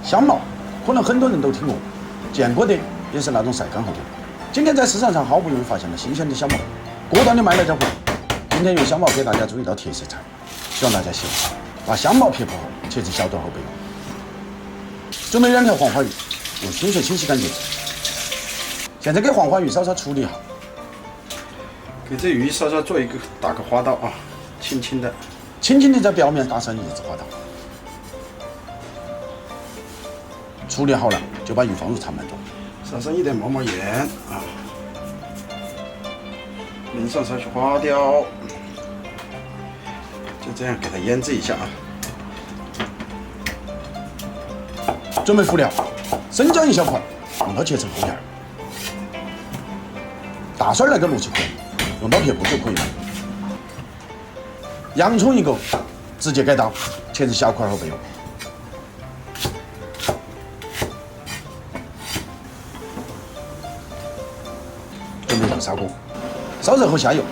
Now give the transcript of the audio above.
香茅，可能很多人都听过，见过的也是那种晒干后的。今天在市场上好不容易发现了新鲜的小茅，果断的买了点回来。今天用香茅给大家做一道特色菜，希望大家喜欢。把香茅撇破后，切成小段后备用。准备2条黄花鱼，用清水清洗干净。现在给黄花鱼稍稍处理一下，给这鱼稍稍做一个打个花刀啊，轻轻的在表面打上1字花刀。处理好了，就把鱼放入茶焖中，撒上一点毛毛盐啊，淋上少许花雕，就这样给它腌制一下啊。准备辅料：生姜1小块，用刀切成厚片；大蒜来个6、7块，用刀撇破就可以了。洋葱1个，直接改刀，切成小块后备用。准备入砂锅，烧热后下油，